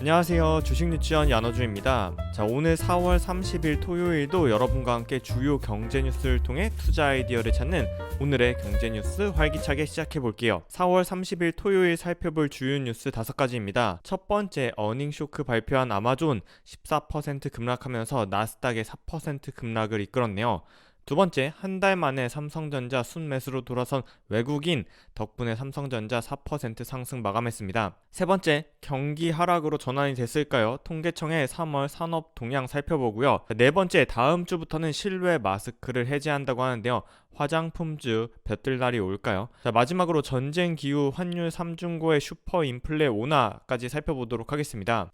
안녕하세요. 주식유치원 연어주입니다. 자, 오늘 4월 30일 토요일도 여러분과 함께 주요 경제 뉴스를 통해 투자 아이디어를 찾는 오늘의 경제 뉴스 활기차게 시작해 볼게요. 4월 30일 토요일 살펴볼 주요 뉴스 5가지입니다. 첫 번째, 어닝 쇼크 발표한 아마존 14% 급락하면서 나스닥의 4% 급락을 이끌었네요. 두 번째, 한 달 만에 삼성전자 순매수로 돌아선 외국인 덕분에 삼성전자 4% 상승 마감했습니다. 세 번째, 경기 하락으로 전환이 됐을까요? 통계청의 3월 산업 동향 살펴보고요. 네 번째, 다음 주부터는 실외 마스크를 해제한다고 하는데요. 화장품주 볕들 날이 올까요? 자, 마지막으로 전쟁 기후 환율 3중고의 슈퍼 인플레 온화까지 살펴보도록 하겠습니다.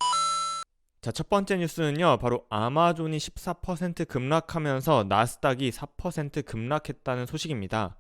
자, 첫 번째 뉴스는요, 바로 아마존이 14% 급락하면서 나스닥이 4% 급락했다는 소식입니다.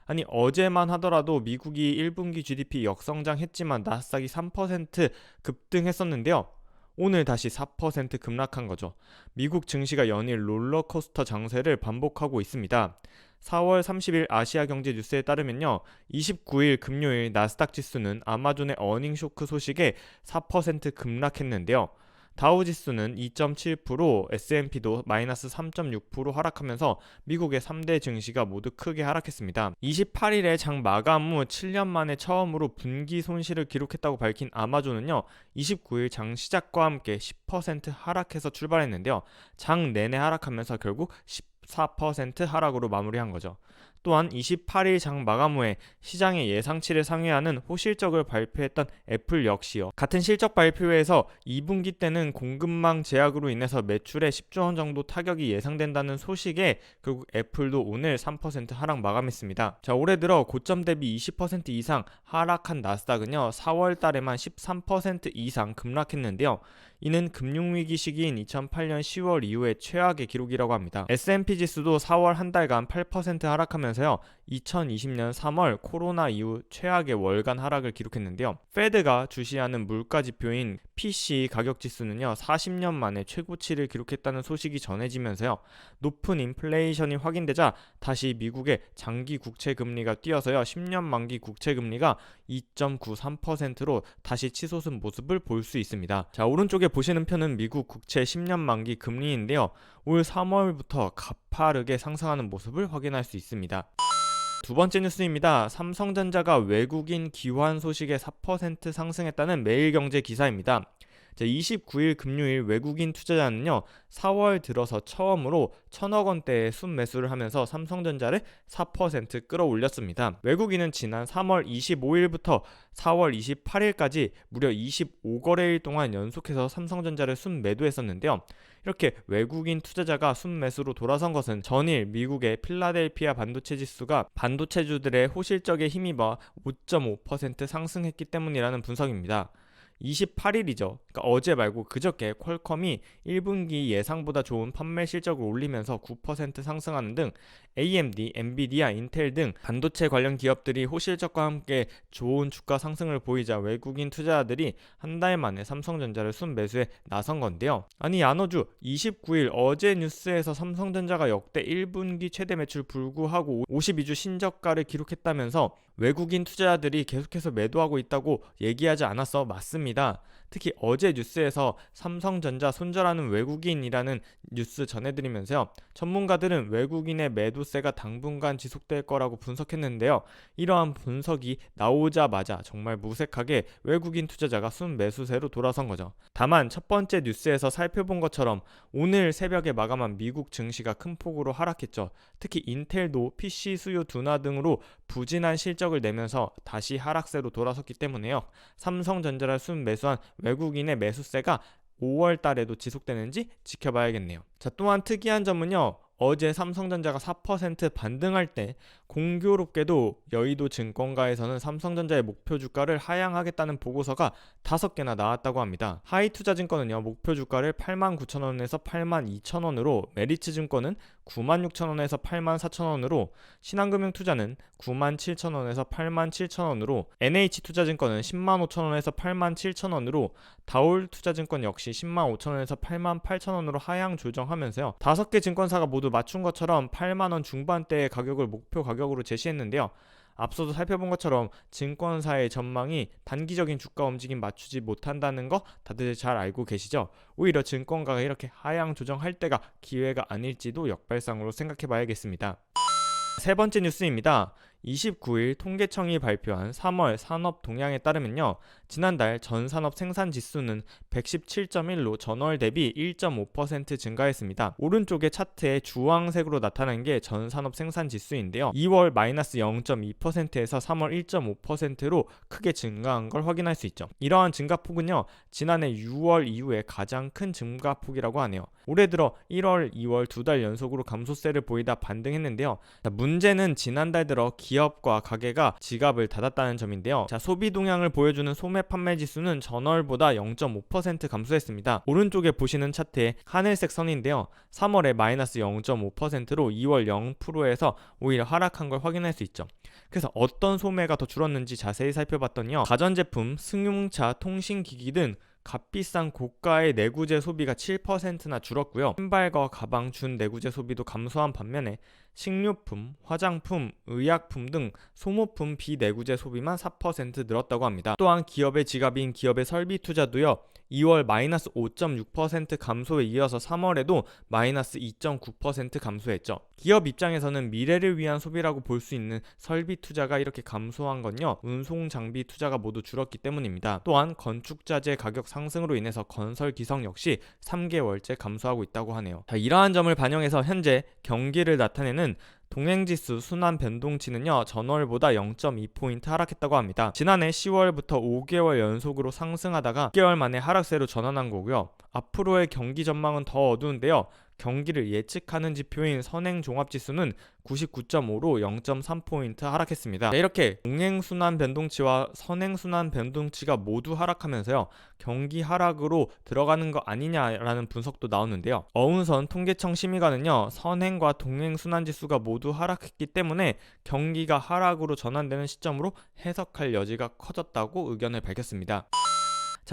아니, 어제만 하더라도 미국이 1분기 GDP 역성장했지만 나스닥이 3% 급등했었는데요. 오늘 다시 4% 급락한 거죠. 미국 증시가 연일 롤러코스터 장세를 반복하고 있습니다. 4월 30일 아시아경제 뉴스에 따르면요, 29일 금요일 나스닥 지수는 아마존의 어닝 쇼크 소식에 4% 급락했는데요. 다우지수는 2.7%, S&P도 마이너스 3.6% 하락하면서 미국의 3대 증시가 모두 크게 하락했습니다. 28일에 장 마감 후 7년 만에 처음으로 분기 손실을 기록했다고 밝힌 아마존은요, 29일 장 시작과 함께 10% 하락해서 출발했는데요. 장 내내 하락하면서 결국 14% 하락으로 마무리한 거죠. 또한 28일 장 마감 후에 시장의 예상치를 상회하는 호실적을 발표했던 애플 역시요. 같은 실적 발표에서 2분기 때는 공급망 제약으로 인해서 매출에 10조 원 정도 타격이 예상된다는 소식에 결국 애플도 오늘 3% 하락 마감했습니다. 자, 올해 들어 고점 대비 20% 이상 하락한 나스닥은요, 4월 달에만 13% 이상 급락했는데요. 이는 금융위기 시기인 2008년 10월 이후의 최악의 기록이라고 합니다. S&P 지수도 4월 한 달간 8% 하락하면서요, 2020년 3월 코로나 이후 최악의 월간 하락을 기록했는데요. 페드가 주시하는 물가 지표인 PC 가격 지수는요, 40년 만에 최고치를 기록했다는 소식이 전해지면서요, 높은 인플레이션이 확인되자 다시 미국의 장기 국채 금리가 뛰어서요, 10년 만기 국채 금리가 2.93%로 다시 치솟은 모습을 볼 수 있습니다. 자, 오른쪽에 보시는 편은 미국 국채 10년 만기 금리인데요. 올 3월부터 가파르게 상승하는 모습을 확인할 수 있습니다. 두 번째 뉴스입니다. 삼성전자가 외국인 기환 소식에 4% 상승했다는 매일경제 기사입니다. 29일 금요일 외국인 투자자는요, 4월 들어서 처음으로 1,000억 원대의 순매수를 하면서 삼성전자를 4% 끌어올렸습니다. 외국인은 지난 3월 25일부터 4월 28일까지 무려 25거래일 동안 연속해서 삼성전자를 순매도했었는데요. 이렇게 외국인 투자자가 순매수로 돌아선 것은 전일 미국의 필라델피아 반도체 지수가 반도체주들의 호실적에 힘입어 5.5% 상승했기 때문이라는 분석입니다. 28일이죠. 그러니까 어제 말고 그저께 퀄컴이 1분기 예상보다 좋은 판매 실적을 올리면서 9% 상승하는 등 AMD, 엔비디아, 인텔 등 반도체 관련 기업들이 호실적과 함께 좋은 주가 상승을 보이자 외국인 투자자들이 한 달 만에 삼성전자를 순매수에 나선 건데요. 아니, 안어주 29일 어제 뉴스에서 삼성전자가 역대 1분기 최대 매출 불구하고 52주 신저가를 기록했다면서 외국인 투자자들이 계속해서 매도하고 있다고 얘기하지 않았어? 맞습니다. 특히 어제 뉴스에서 삼성전자 손절하는 외국인이라는 뉴스 전해드리면서요, 전문가들은 외국인의 매도세가 당분간 지속될 거라고 분석했는데요. 이러한 분석이 나오자마자 정말 무색하게 외국인 투자자가 순매수세로 돌아선 거죠. 다만 첫 번째 뉴스에서 살펴본 것처럼 오늘 새벽에 마감한 미국 증시가 큰 폭으로 하락했죠. 특히 인텔도 PC 수요 둔화 등으로 부진한 실적을 내면서 다시 하락세로 돌아섰기 때문에요. 삼성전자를 순매수한 외국인의 매수세가 5월 달에도 지속되는지 지켜봐야겠네요. 자, 또한 특이한 점은요, 어제 삼성전자가 4% 반등할 때 공교롭게도 여의도 증권가에서는 삼성전자의 목표 주가를 하향하겠다는 보고서가 5개나 나왔다고 합니다. 하이투자증권은요, 목표 주가를 89,000원에서 82,000원으로, 메리츠증권은 96,000원에서 84,000원으로, 신한금융투자는 97,000원에서 87,000원으로, NH투자증권은 105,000원에서 87,000원으로, 다올투자증권 역시 105,000원에서 88,000원으로 하향 조정하면서요, 5개 증권사가 모두 맞춘 것처럼 8만원 중반대의 가격을 목표 가격으로 제시했는데요. 앞서도 살펴본 것처럼 증권사의 전망이 단기적인 주가 움직임 맞추지 못한다는 거 다들 잘 알고 계시죠? 오히려 증권가가 이렇게 하향 조정할 때가 기회가 아닐지도 역발상으로 생각해 봐야겠습니다. 세 번째 뉴스입니다. 29일 통계청이 발표한 3월 산업 동향에 따르면요. 지난달 전산업 생산 지수는 117.1로 전월 대비 1.5% 증가했습니다. 오른쪽의 차트에 주황색으로 나타난 게 전산업 생산 지수인데요. 2월 마이너스 0.2%에서 3월 1.5%로 크게 증가한 걸 확인할 수 있죠. 이러한 증가폭은요. 지난해 6월 이후에 가장 큰 증가폭이라고 하네요. 올해 들어 1월, 2월 두 달 연속으로 감소세를 보이다 반등했는데요. 문제는 지난달 들어 기업과 가게가 지갑을 닫았다는 점인데요. 소비 동향을 보여주는 소매 판매 지수는 전월보다 0.5% 감소했습니다. 오른쪽에 보시는 차트에 하늘색 선인데요. 3월에 마이너스 0.5%로 2월 0%에서 오히려 하락한 걸 확인할 수 있죠. 그래서 어떤 소매가 더 줄었는지 자세히 살펴봤더니요. 가전제품, 승용차, 통신기기 등 값비싼 고가의 내구재 소비가 7%나 줄었고요. 신발과 가방, 준 내구재 소비도 감소한 반면에 식료품, 화장품, 의약품 등 소모품 비내구재 소비만 4% 늘었다고 합니다. 또한 기업의 지갑인 기업의 설비 투자도요. 2월 마이너스 5.6% 감소에 이어서 3월에도 마이너스 2.9% 감소했죠. 기업 입장에서는 미래를 위한 소비라고 볼 수 있는 설비 투자가 이렇게 감소한 건요. 운송 장비 투자가 모두 줄었기 때문입니다. 또한 건축자재 가격 상승으로 인해서 건설 기성 역시 3개월째 감소하고 있다고 하네요. 이러한 점을 반영해서 현재 경기를 나타내는 동행지수 순환 변동치는요 전월보다 0.2포인트 하락했다고 합니다. 지난해 10월부터 5개월 연속으로 상승하다가 6개월 만에 하락세로 전환한 거고요. 앞으로의 경기 전망은 더 어두운데요. 경기를 예측하는 지표인 선행종합지수는 99.5로 0.3포인트 하락했습니다. 이렇게 동행순환 변동치와 선행순환 변동치가 모두 하락하면서요. 경기 하락으로 들어가는 거 아니냐라는 분석도 나오는데요. 어운선 통계청 심의관은요. 선행과 동행순환지수가 모두 하락했기 때문에 경기가 하락으로 전환되는 시점으로 해석할 여지가 커졌다고 의견을 밝혔습니다.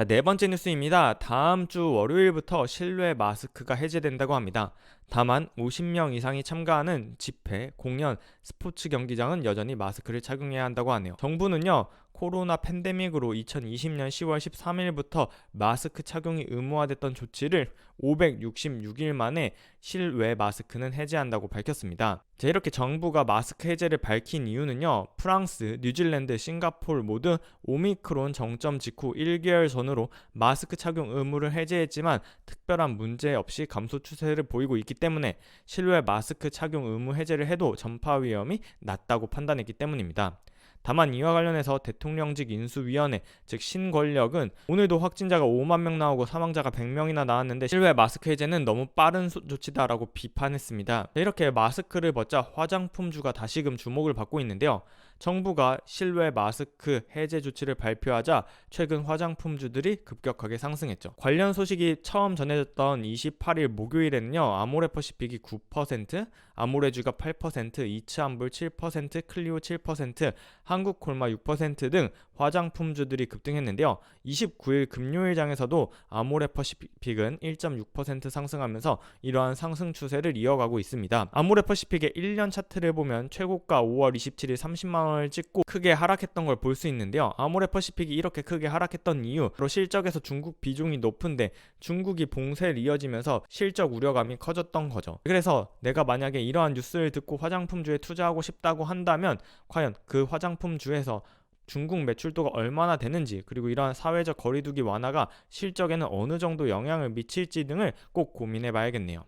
네 번째 뉴스입니다. 다음 주 월요일부터 실외 마스크가 해제된다고 합니다. 다만 50명 이상이 참가하는 집회, 공연, 스포츠 경기장은 여전히 마스크를 착용해야 한다고 하네요. 정부는요. 코로나 팬데믹으로 2020년 10월 13일부터 마스크 착용이 의무화됐던 조치를 566일 만에 실외 마스크는 해제한다고 밝혔습니다. 이렇게 정부가 마스크 해제를 밝힌 이유는요. 프랑스, 뉴질랜드, 싱가포르 모두 오미크론 정점 직후 1개월 전으로 마스크 착용 의무를 해제했지만 특별한 문제 없이 감소 추세를 보이고 있기 때문에 실외 마스크 착용 의무 해제를 해도 전파 위험이 낮다고 판단했기 때문입니다. 다만 이와 관련해서 대통령직 인수위원회 즉 신권력은 오늘도 확진자가 5만 명 나오고 사망자가 100명이나 나왔는데 실외 마스크 해제는 너무 빠른 조치다라고 비판했습니다. 이렇게 마스크를 벗자 화장품주가 다시금 주목을 받고 있는데요. 정부가 실외 마스크 해제 조치를 발표하자 최근 화장품주들이 급격하게 상승했죠. 관련 소식이 처음 전해졌던 28일 목요일에는요. 아모레퍼시픽이 9%, 아모레주가 8%, 이츠한불 7%, 클리오 7%, 한국콜마 6% 등 화장품주들이 급등했는데요. 29일 금요일장에서도 아모레퍼시픽은 1.6% 상승하면서 이러한 상승 추세를 이어가고 있습니다. 아모레퍼시픽의 1년 차트를 보면 최고가 5월 27일 30만 원을 찍고 크게 하락했던 걸 볼 수 있는데요. 아모레퍼시픽이 이렇게 크게 하락했던 이유로 실적에서 중국 비중이 높은데 중국이 봉쇄를 이어지면서 실적 우려감이 커졌던 거죠. 그래서 내가 만약에 이러한 뉴스를 듣고 화장품주에 투자하고 싶다고 한다면 과연 그 화장품주에서 중국 매출도가 얼마나 되는지 그리고 이러한 사회적 거리두기 완화가 실적에는 어느 정도 영향을 미칠지 등을 꼭 고민해 봐야겠네요.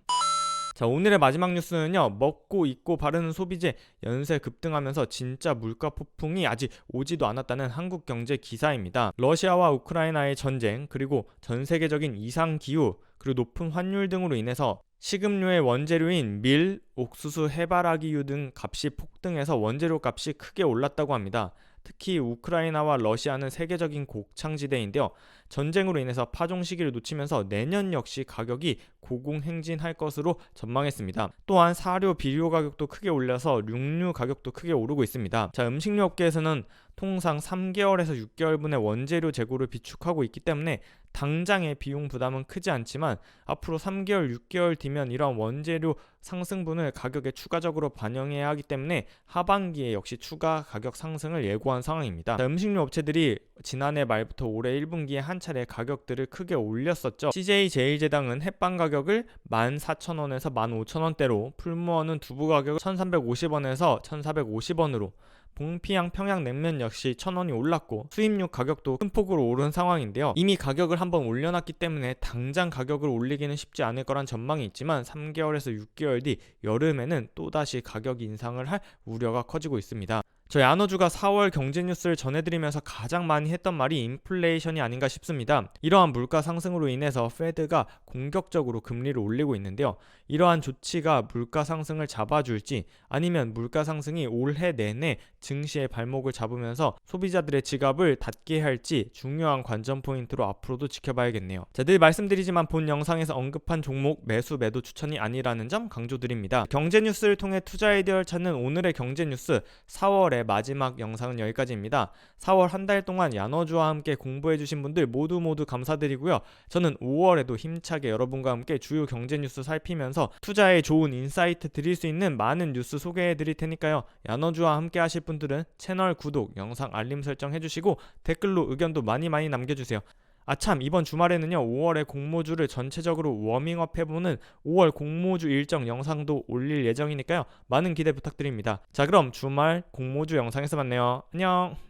오늘의 마지막 뉴스는요. 먹고 입고 바르는 소비재 연쇄 급등하면서 진짜 물가 폭풍이 아직 오지도 않았다는 한국경제 기사입니다. 러시아와 우크라이나의 전쟁 그리고 전 세계적인 이상기후 그리고 높은 환율 등으로 인해서 식음료의 원재료인 밀, 옥수수, 해바라기유 등 값이 폭등해서 원재료 값이 크게 올랐다고 합니다. 특히 우크라이나와 러시아는 세계적인 곡창지대인데요. 전쟁으로 인해서 파종 시기를 놓치면서 내년 역시 가격이 고공행진할 것으로 전망했습니다. 또한 사료, 비료 가격도 크게 올려서 육류 가격도 크게 오르고 있습니다. 음식료 업계에서는 통상 3개월에서 6개월분의 원재료 재고를 비축하고 있기 때문에 당장의 비용 부담은 크지 않지만 앞으로 3개월, 6개월 뒤면 이런 원재료 상승분을 가격에 추가적으로 반영해야 하기 때문에 하반기에 역시 추가 가격 상승을 예고한 상황입니다. 자, 음식료 업체들이 지난해 말부터 올해 1분기에 한 차례 가격들을 크게 올렸었죠. CJ제일제당은 햇반 가격을 14,000원에서 15,000원대로, 풀무원은 두부 가격을 1,350원에서 1,450원으로, 봉피향 평양냉면 역시 1,000원이 올랐고 수입육 가격도 큰 폭으로 오른 상황인데요. 이미 가격을 한번 올려놨기 때문에 당장 가격을 올리기는 쉽지 않을 거란 전망이 있지만 3개월에서 6개월 뒤 여름에는 또다시 가격 인상을 할 우려가 커지고 있습니다. 저희 안어주가 4월 경제 뉴스를 전해드리면서 가장 많이 했던 말이 인플레이션이 아닌가 싶습니다. 이러한 물가 상승으로 인해서 페드가 공격적으로 금리를 올리고 있는데요. 이러한 조치가 물가 상승을 잡아줄지 아니면 물가 상승이 올해 내내 증시의 발목을 잡으면서 소비자들의 지갑을 닫게 할지 중요한 관전 포인트로 앞으로도 지켜봐야겠네요. 자, 늘 말씀드리지만 본 영상에서 언급한 종목 매수 매도 추천이 아니라는 점 강조드립니다. 경제 뉴스를 통해 투자 아이디어를 찾는 오늘의 경제 뉴스 4월의 마지막 영상은 여기까지입니다. 4월 한 달 동안 야너주와 함께 공부해주신 분들 모두 감사드리고요. 저는 5월에도 힘차게 여러분과 함께 주요 경제 뉴스 살피면서 투자에 좋은 인사이트 드릴 수 있는 많은 뉴스 소개해드릴 테니까요. 야너주와 함께 하실 분들은 채널 구독, 영상 알림 설정 해주시고 댓글로 의견도 많이 남겨주세요. 아참, 이번 주말에는요 5월에 공모주를 전체적으로 워밍업 해보는 5월 공모주 일정 영상도 올릴 예정이니까요 많은 기대 부탁드립니다. 자, 그럼 주말 공모주 영상에서 만나요. 안녕.